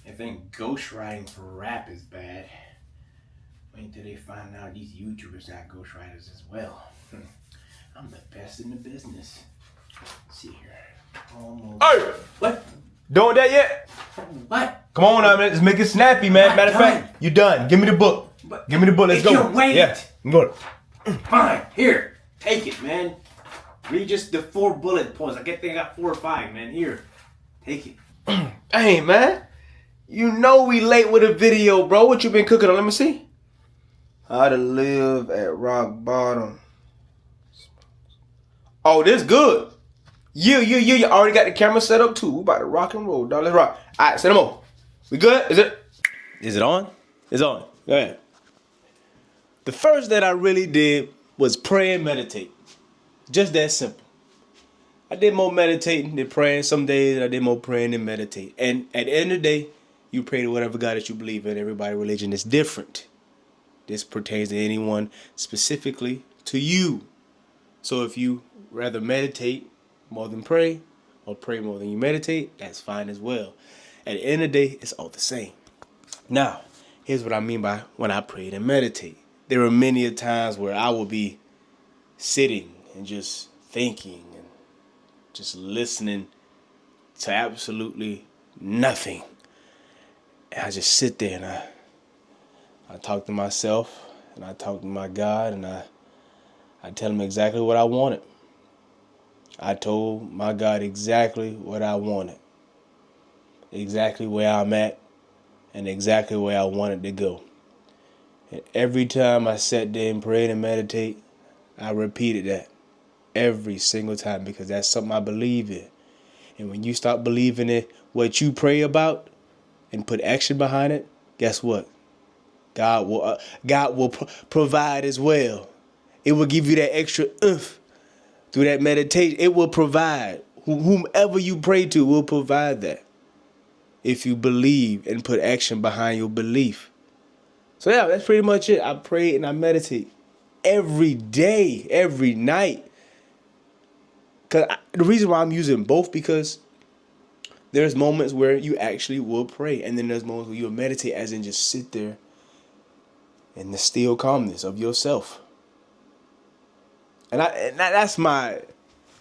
If think ghostwriting for rap is bad, wait until they find out these YouTubers got ghostwriters as well. I'm the best in the business. Let's see here. Almost. Hey! What? Doing that yet? What? Come on now, man. Let's make it snappy, man. Not Matter of done. fact, you done. Give me the book. But Give me the book. Let's it go. can wait. Yeah. I'm going. Fine. Here. Take it, man. Read just the 4 bullet points. I think I got 4 or 5, man. Here. Take it. Hey, man. You know we late with a video, bro. What you been cooking on? Let me see. How to live at rock bottom. Oh, this good. You already got the camera set up too. We about to rock and roll, dog. Let's rock. All right, send them on. We good? Is it on? It's on. Go ahead. The first that I really did was pray and meditate. Just that simple. I did more meditating than praying. Some days I did more praying than meditate. And at the end of the day, you pray to whatever God that you believe in. Everybody's religion is different. This pertains to anyone, specifically to you. So if you rather meditate more than pray, or pray more than you meditate, that's fine as well. At the end of the day, it's all the same. Now, here's what I mean by when I pray and meditate. There are many times where I will be sitting and just thinking and just listening to absolutely nothing. And I just sit there and I talk to myself and I talk to my God and I tell him exactly what I wanted. I told my God exactly what I wanted. Exactly where I'm at and exactly where I wanted to go. And every time I sat there and prayed and meditate, I repeated that every single time because that's something I believe in. And when you start believing in what you pray about and put action behind it, guess what? God will provide as well. It will give you that extra oomph through that meditation. It will provide. Whomever you pray to will provide that if you believe and put action behind your belief. So yeah, that's pretty much it. I pray and I meditate every day, every night. The reason why I'm using both because there's moments where you actually will pray, and then there's moments where you'll meditate, as in just sit there in the still calmness of yourself. And that's my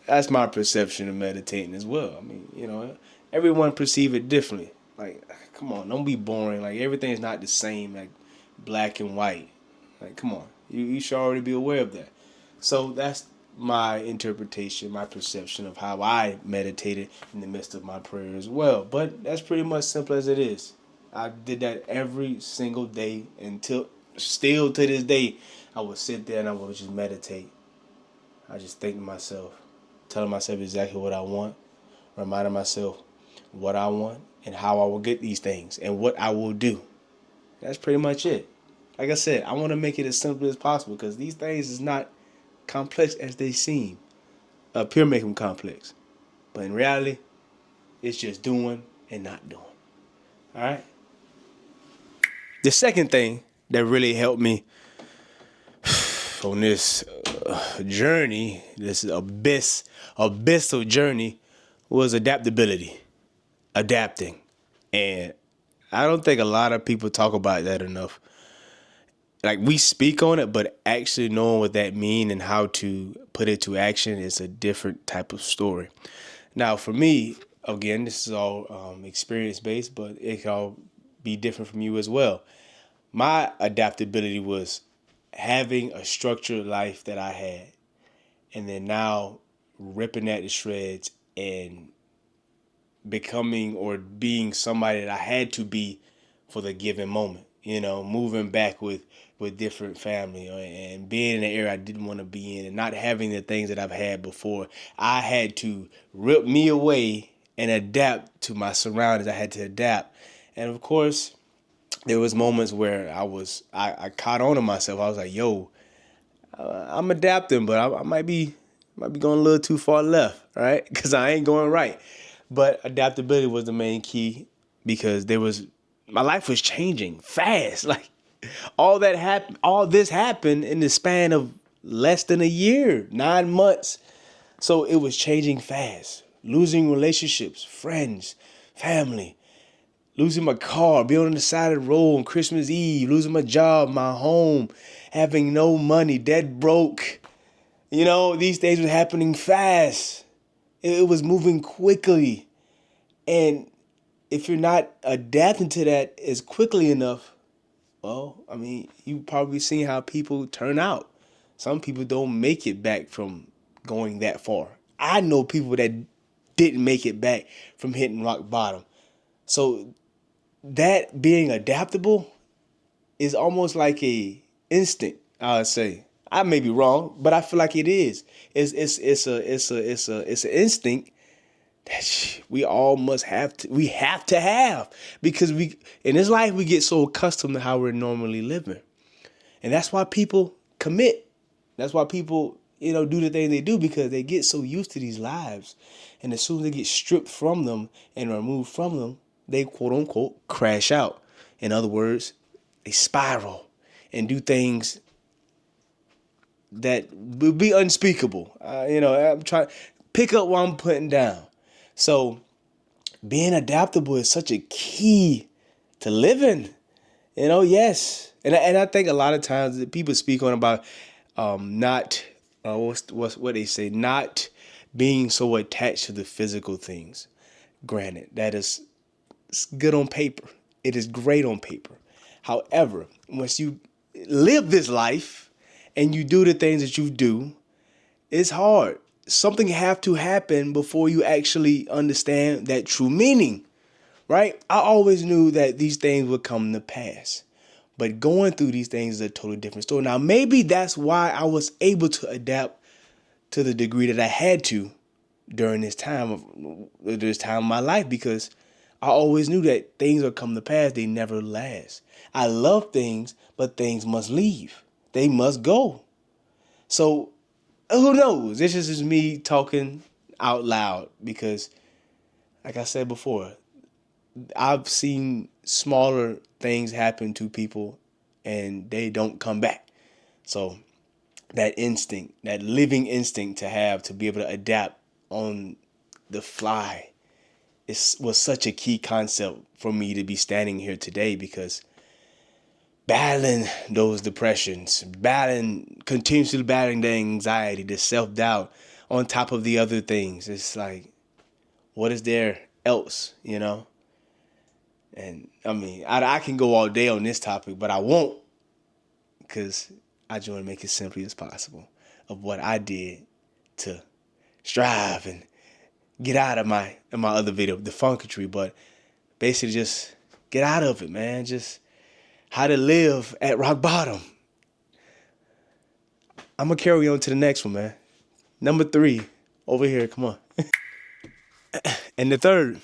perception of meditating as well. I mean, everyone perceive it differently. Like, come on, don't be boring. Like everything's not the same, like black and white. Like, come on, you should already be aware of that. So that's my interpretation, my perception of how I meditated in the midst of my prayer as well. But that's pretty much simple as it is. I did that every single day until still to this day. I would sit there and I would just meditate. I just think to myself, telling myself exactly what I want, reminding myself what I want and how I will get these things and what I will do. That's pretty much it. Like I said, I want to make it as simple as possible because these things is not complex as they seem. Up here make them complex. But in reality, it's just doing and not doing. All right? The second thing that really helped me on this journey, this abyssal journey, was adaptability. Adapting. And I don't think a lot of people talk about that enough. Like, we speak on it, but actually knowing what that means and how to put it to action is a different type of story. Now, for me, again, this is all experience-based, but it can all be different from you as well. My adaptability was having a structured life that I had, and then now ripping that to shreds and becoming or being somebody that I had to be for the given moment. Moving back with different family and being in an area I didn't want to be in and not having the things that I've had before. I had to rip me away and adapt to my surroundings. I had to adapt. And of course, there was moments where I caught on to myself. I was like, yo, I'm adapting, but I might be going a little too far left, right? Because I ain't going right. But adaptability was the main key because my life was changing fast. Like all this happened in the span of less than a year, 9 months. So it was changing fast, losing relationships, friends, family. losing my car, being on the side of the road on Christmas Eve, losing my job, my home, having no money, dead broke. These things were happening fast. It was moving quickly. And if you're not adapting to that as quickly enough, well, I mean, you've probably seen how people turn out. Some people don't make it back from going that far. I know people that didn't make it back from hitting rock bottom. So that being adaptable is almost like a instinct, I would say. I may be wrong, but I feel like it is. It's an instinct that we all must have to. We have to have, because we in this life we get so accustomed to how we're normally living, and that's why people commit. That's why people do the things they do, because they get so used to these lives, and as soon as they get stripped from them and removed from them, they quote unquote crash out. In other words, they spiral and do things that would be unspeakable. I'm trying to pick up what I'm putting down. So being adaptable is such a key to living. Yes. And I think a lot of times that people speak on about not what they say, not being so attached to the physical things. Granted, that is good on paper. It is great on paper. However, once you live this life and you do the things that you do, it's hard. Something have to happen before you actually understand that true meaning, right? I always knew that these things would come to pass, but going through these things is a totally different story. Now, maybe that's why I was able to adapt to the degree that I had to during this time of my life, because I always knew that things will come to pass. They never last. I love things, but things must leave. They must go. So who knows? This is just me talking out loud, because, like I said before, I've seen smaller things happen to people and they don't come back. So that instinct, that living instinct to have to be able to adapt on the fly was such a key concept for me to be standing here today, because battling those depressions, continuously battling the anxiety, the self-doubt, on top of the other things. It's like, what is there else, And I mean, I can go all day on this topic, but I won't, because I just want to make it simply as possible of what I did to strive and get out of my other video, the funkatry, but basically just get out of it, man. Just how to live at rock bottom. I'm going to carry on to the next one, man. Number 3, over here, come on. And the third,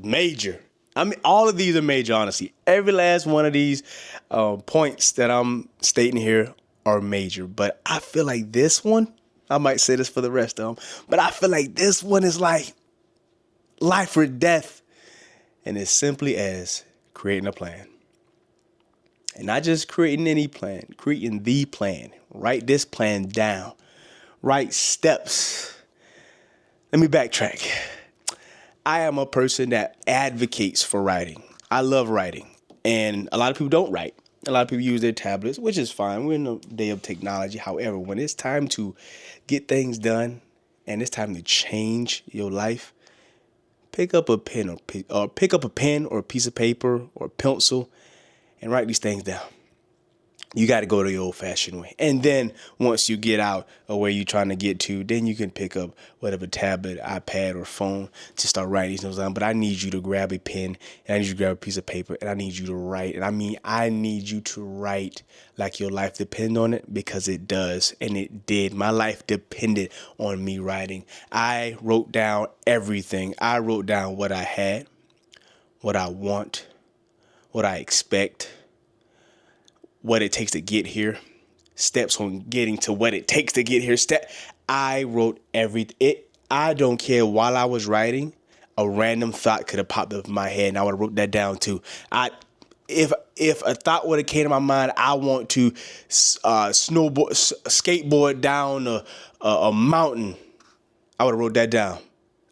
major. I mean, all of these are major, honestly. Every last one of these points that I'm stating here are major. But I feel like this one, I might say this for the rest of them, but I feel like this one is like life or death. And it's simply as creating a plan. And not just creating any plan, creating the plan. Write this plan down. Write steps. Let me backtrack. I am a person that advocates for writing. I love writing. And a lot of people don't write. A lot of people use their tablets, which is fine. We're in a day of technology. However, when it's time to get things done and it's time to change your life, pick up a pen or a piece of paper or a pencil and write these things down. You got to go the old-fashioned way. And then once you get out of where you're trying to get to, then you can pick up whatever tablet, iPad, or phone to start writing these notes down. But I need you to grab a pen, and I need you to grab a piece of paper, and I need you to write. And I mean, I need you to write like your life depends on it, because it does, and it did. My life depended on me writing. I wrote down everything. I wrote down what I had, what I want, what I expect, what it takes to get here, steps on getting to what it takes to get here. I wrote everything. I don't care. While I was writing, a random thought could have popped up in my head, and I would have wrote that down too. If a thought would have came to my mind, I want to skateboard down a mountain, I would have wrote that down.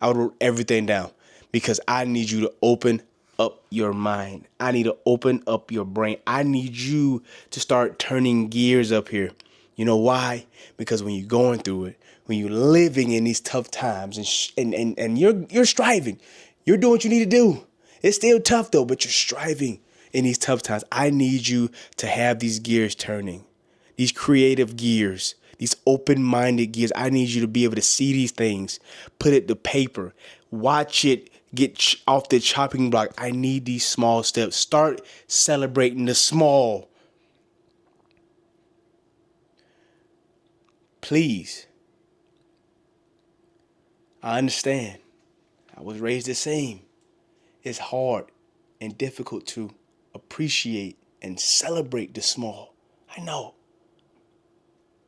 I would have wrote everything down, because I need you to open up your mind. I need to open up your brain. I need you to start turning gears up here. You know why? Because when you're going through it, when you're living in these tough times and you're striving, you're doing what you need to do. It's still tough though, but you're striving in these tough times. I need you to have these gears turning, these creative gears, these open-minded gears. I need you to be able to see these things, put it to paper, watch it get off the chopping block. I need these small steps. Start celebrating the small. Please. I understand. I was raised the same. It's hard and difficult to appreciate and celebrate the small. I know.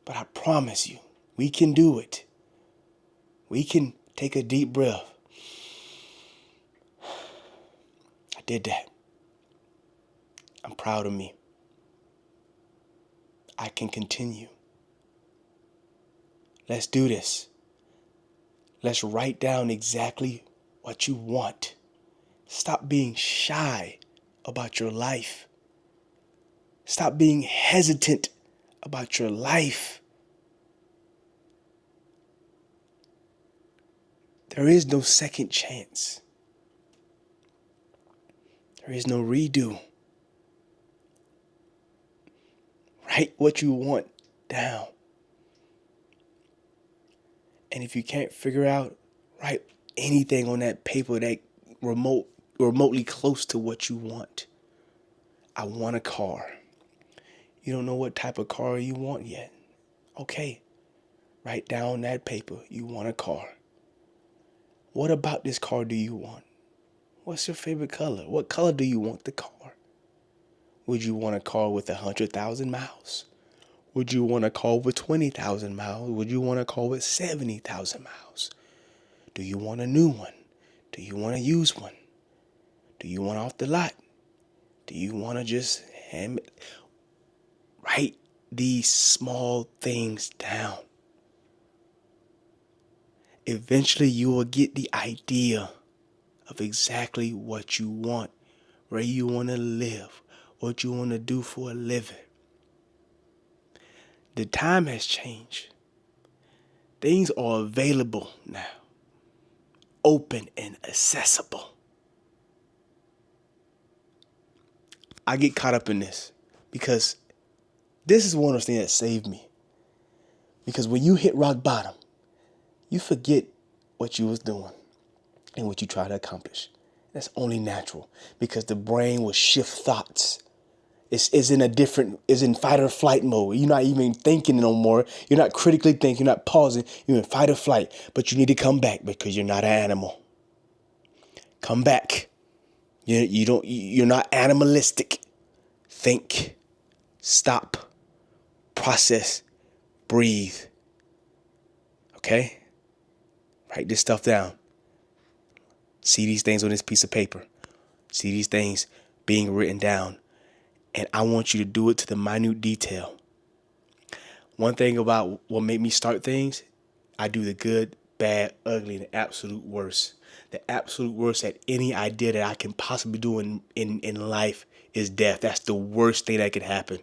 But I promise you, we can do it. We can take a deep breath. I did that. I'm proud of me. I can continue. Let's do this. Let's write down exactly what you want. Stop being shy about your life. Stop being hesitant about your life. There is no second chance. There is no redo. Write what you want down. And if you can't figure out, write anything on that paper that remotely close to what you want. I want a car. You don't know what type of car you want yet. Okay. Write down that paper. You want a car. What about this car do you want? What's your favorite color? What color do you want the car? Would you want a car with 100,000 miles? Would you want a car with 20,000 miles? Would you want a car with 70,000 miles? Do you want a new one? Do you want to use one? Do you want off the lot? Do you want to just hand it? Write these small things down. Eventually you will get the idea of exactly what you want, where you want to live, what you want to do for a living. The time has changed. Things are available now, open and accessible. I get caught up in this because this is one of those things that saved me. Because when you hit rock bottom, you forget what you was doing and what you try to accomplish. That's only natural because the brain will shift thoughts. It's in fight or flight mode. You're not even thinking no more. You're not critically thinking, you're not pausing. You're in fight or flight, but you need to come back because you're not an animal. Come back. You're not animalistic. Think, stop, process, breathe. Okay? Write this stuff down. See these things on this piece of paper. See these things being written down. And I want you to do it to the minute detail. One thing about what made me start things, I do the good, bad, ugly, and the absolute worst. The absolute worst at any idea that I can possibly do in life is death. That's the worst thing that could happen.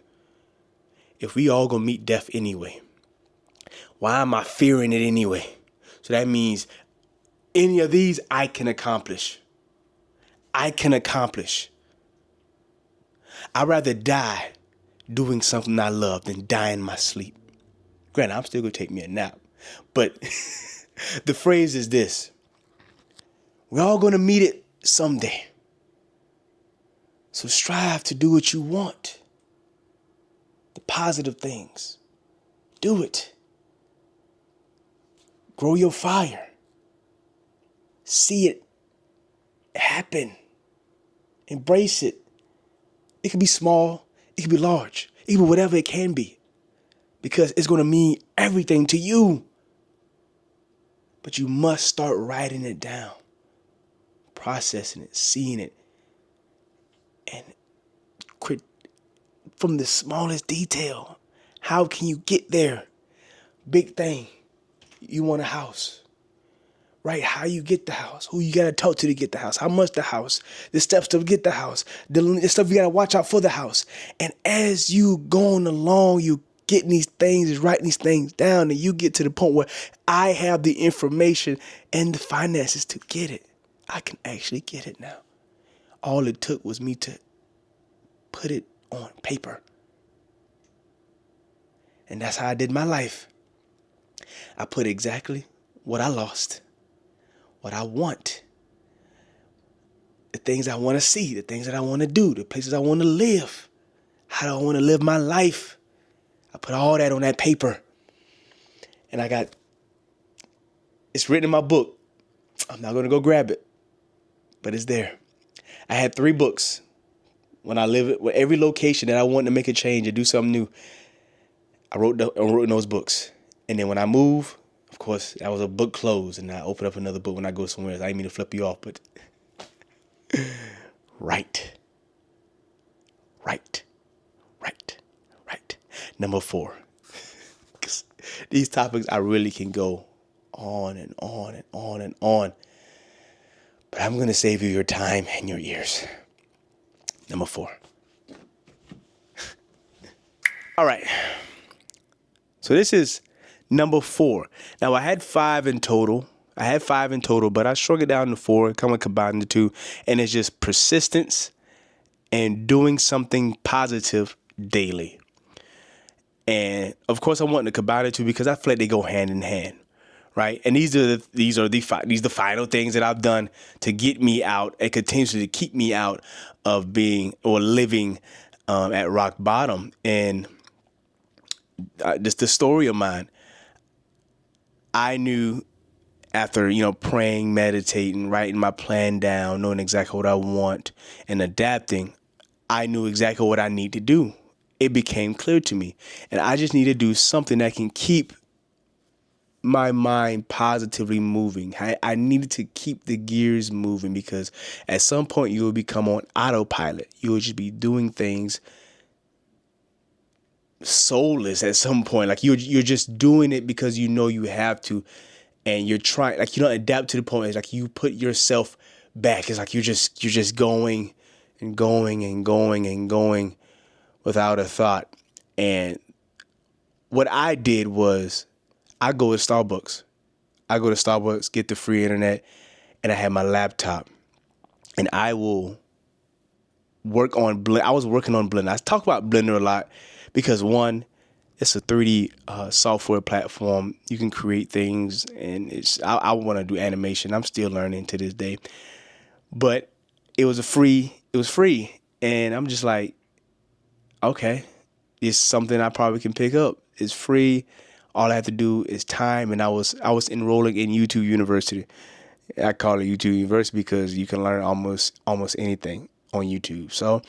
If we all gonna meet death anyway, why am I fearing it anyway? So that means any of these I can accomplish. I can accomplish. I'd rather die doing something I love than die in my sleep. Granted, I'm still going to take me a nap. But the phrase is this. We're all going to meet it someday. So strive to do what you want. The positive things. Do it. Grow your fire. See it happen. Embrace it. It can be small. It can be large. It can be whatever it can be. Because it's going to mean everything to you. But you must start writing it down. Processing it. Seeing it. And from the smallest detail. How can you get there? Big thing. You want a house. Right? How you get the house, who you got to talk to get the house, how much the house, the steps to get the house, the stuff you got to watch out for the house. And as you going along, you getting these things, is writing these things down, and you get to the point where I have the information and the finances to get it. I can actually get it now. All it took was me to put it on paper. And that's how I did my life. I put exactly what I lost, what I want, the things I want to see, the things that I want to do, the places I want to live, how do I want to live my life. I put all that on that paper. And it's written in my book. I'm not going to go grab it, but it's there. I had 3 books when I lived with every location that I wanted to make a change and do something new. I wrote in those books. And then when I move, of course, that was a book closed, and I open up another book when I go somewhere else. I didn't mean to flip you off, but right. Number 4. These topics, I really can go on and on and on and on. But I'm going to save you your time and your ears. Number 4. All right. So this is number 4. Now, I had 5 in total. But I shrunk it down to 4, kind of combined the 2. And it's just persistence and doing something positive daily. And of course, I want to combine the 2 because I feel like they go hand in hand, right? And these are the final things that I've done to get me out and continuously to keep me out of being or living at rock bottom. And just the story of mine, I knew after, praying, meditating, writing my plan down, knowing exactly what I want and adapting, I knew exactly what I need to do. It became clear to me. And I just need to do something that can keep my mind positively moving. I needed to keep the gears moving because at some point you will become on autopilot. You will just be doing things soulless at some point. Like you're just doing it because you know you have to. And you're trying, like, you don't adapt to the point. It's like you put yourself back. It's like you're just going and going and going and going without a thought. And what I did was I go to Starbucks, get the free internet, and I have my laptop. And I will work on Blender. I was working on Blender. I talk about Blender a lot because, one, it's a 3D software platform. You can create things, and I want to do animation. I'm still learning to this day. But it was free, and I'm just like, okay, it's something I probably can pick up. It's free. All I have to do is time, and I was enrolling in YouTube University. I call it YouTube University because you can learn almost anything on YouTube. So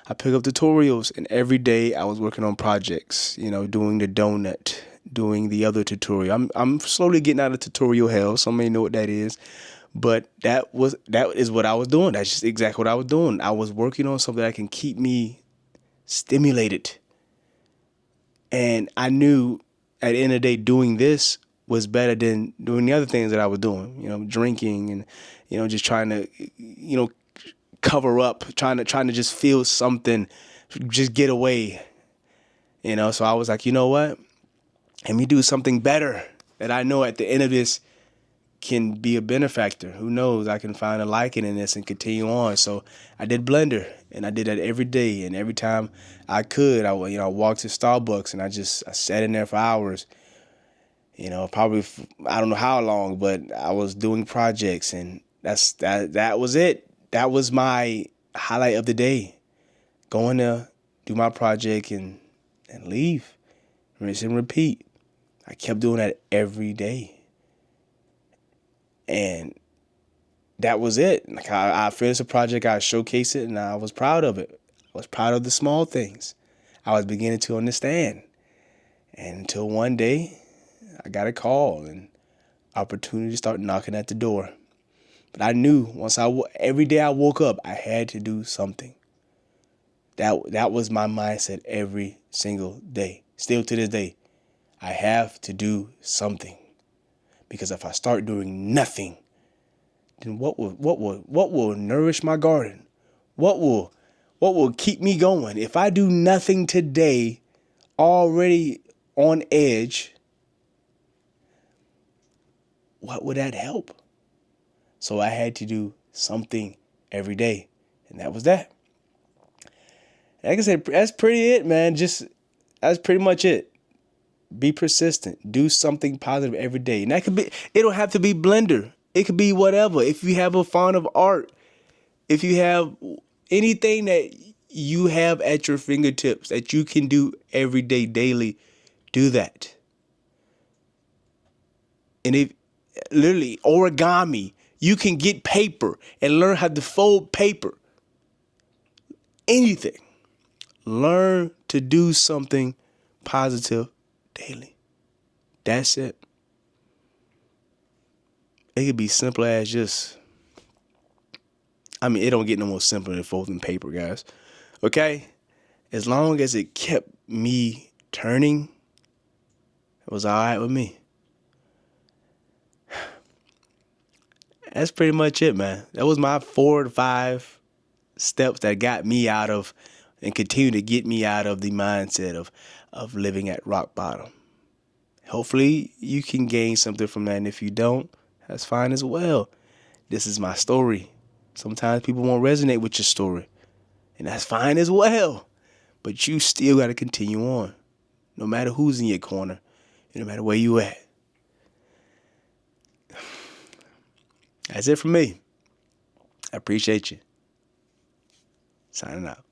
I pick up tutorials, and every day I was working on projects, doing the donut, doing the other tutorial. I'm slowly getting out of tutorial hell. Some may know what that is, but that is what I was doing. That's just exactly what I was doing. I was working on something that can keep me stimulated. And I knew at the end of the day, doing this was better than doing the other things that I was doing, drinking and, just trying to, cover up, trying to just feel something, just get away, So I was like, you know what? Let me do something better that I know at the end of this can be a benefactor. Who knows? I can find a liking in this and continue on. So I did Blender, and I did that every day. And every time I could, I walked to Starbucks, and I sat in there for hours. Probably I don't know how long, but I was doing projects, and that was it. That was my highlight of the day. Going to do my project and leave. Rinse and repeat. I kept doing that every day. And that was it. Like I finished a project, I showcased it, and I was proud of it. I was proud of the small things. I was beginning to understand. And until one day, I got a call and opportunity started knocking at the door. But I knew every day I woke up, I had to do something. That was my mindset every single day. Still to this day, I have to do something. Because if I start doing nothing, then what will nourish my garden? What will keep me going? If I do nothing today, already on edge, what would that help? So I had to do something every day. And that was that. Like I said, that's pretty it, man. That's pretty much it. Be persistent. Do something positive every day. And that could be, it don't have to be Blender. It could be whatever. If you have a fond of art, if you have anything that you have at your fingertips that you can do every day, daily, do that. And if literally origami, you can get paper and learn how to fold paper. Anything. Learn to do something positive daily. That's it. It could be simple as just, it don't get no more simpler than folding paper, guys. Okay? As long as it kept me turning, it was all right with me. That's pretty much it, man. That was my 4 to 5 steps that got me out of and continue to get me out of the mindset of living at rock bottom. Hopefully you can gain something from that. And if you don't, that's fine as well. This is my story. Sometimes people won't resonate with your story. And that's fine as well. But you still got to continue on. No matter who's in your corner. No matter where you at. That's it for me. I appreciate you. Signing out.